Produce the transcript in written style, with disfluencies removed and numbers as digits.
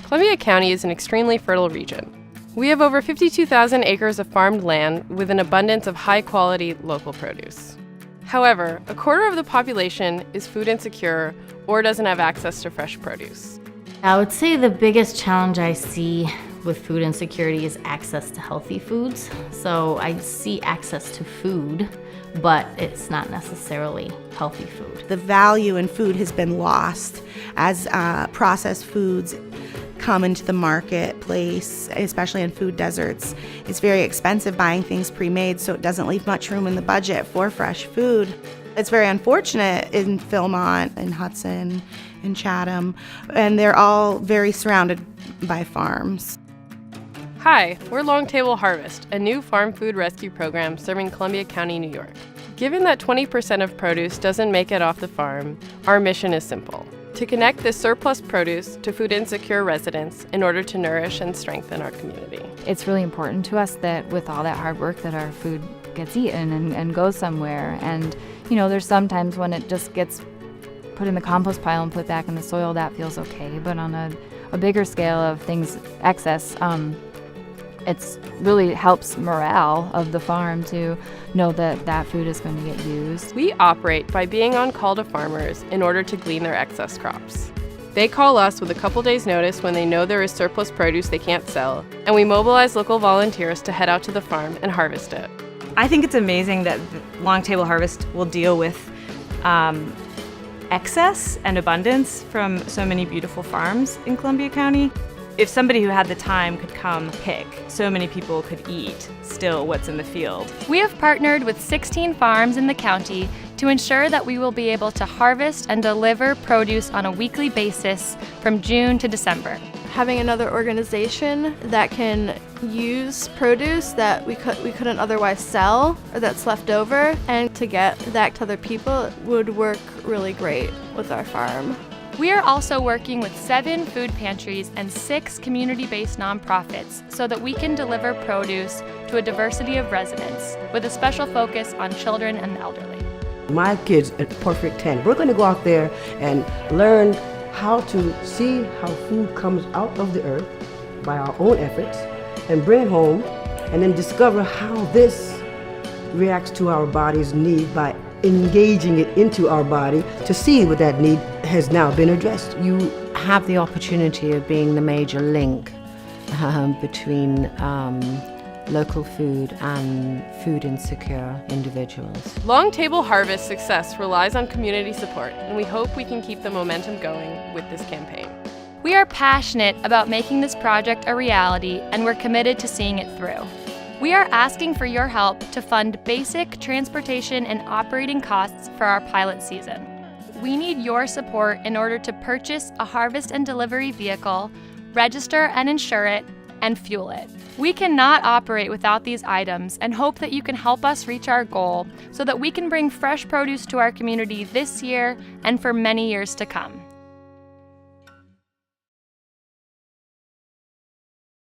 Columbia County is an extremely fertile region. We have over 52,000 acres of farmed land with an abundance of high-quality local produce. However, a quarter of the population is food insecure or doesn't have access to fresh produce. I would say the biggest challenge I see with food insecurity is access to healthy foods. So I see access to food, but it's not necessarily healthy food. The value in food has been lost as processed foods come into the marketplace, especially in food deserts. It's very expensive buying things pre-made, so it doesn't leave much room in the budget for fresh food. It's very unfortunate in Philmont and Hudson and Chatham, and they're all very surrounded by farms. Hi, we're Long Table Harvest, a new farm food rescue program serving Columbia County, New York. Given that 20% of produce doesn't make it off the farm, our mission is simple: to connect this surplus produce to food insecure residents in order to nourish and strengthen our community. It's really important to us that with all that hard work that our food gets eaten and goes somewhere. And there's sometimes when it just gets put in the compost pile and put back in the soil, that feels okay. But on a bigger scale of things, excess, it's really helps morale of the farm to know that that food is going to get used. We operate by being on call to farmers in order to glean their excess crops. They call us with a couple days' notice when they know there is surplus produce they can't sell, and we mobilize local volunteers to head out to the farm and harvest it. I think it's amazing that Long Table Harvest will deal with excess and abundance from so many beautiful farms in Columbia County. If somebody who had the time could come pick, so many people could eat still what's in the field. We have partnered with 16 farms in the county to ensure that we will be able to harvest and deliver produce on a weekly basis from June to December. Having another organization that can use produce that we couldn't otherwise sell or that's left over, and to get that to other people would work really great with our farm. We are also working with 7 food pantries and 6 community-based nonprofits so that we can deliver produce to a diversity of residents with a special focus on children and the elderly. My kids at Perfect 10, we're going to go out there and learn how to see how food comes out of the earth by our own efforts and bring it home, and then discover how this reacts to our body's need by engaging it into our body to see what that need has now been addressed. You have the opportunity of being the major link between local food and food insecure individuals. Long Table Harvest success relies on community support, and we hope we can keep the momentum going with this campaign. We are passionate about making this project a reality, and we're committed to seeing it through. We are asking for your help to fund basic transportation and operating costs for our pilot season. We need your support in order to purchase a harvest and delivery vehicle, register and insure it, and fuel it. We cannot operate without these items and hope that you can help us reach our goal so that we can bring fresh produce to our community this year and for many years to come.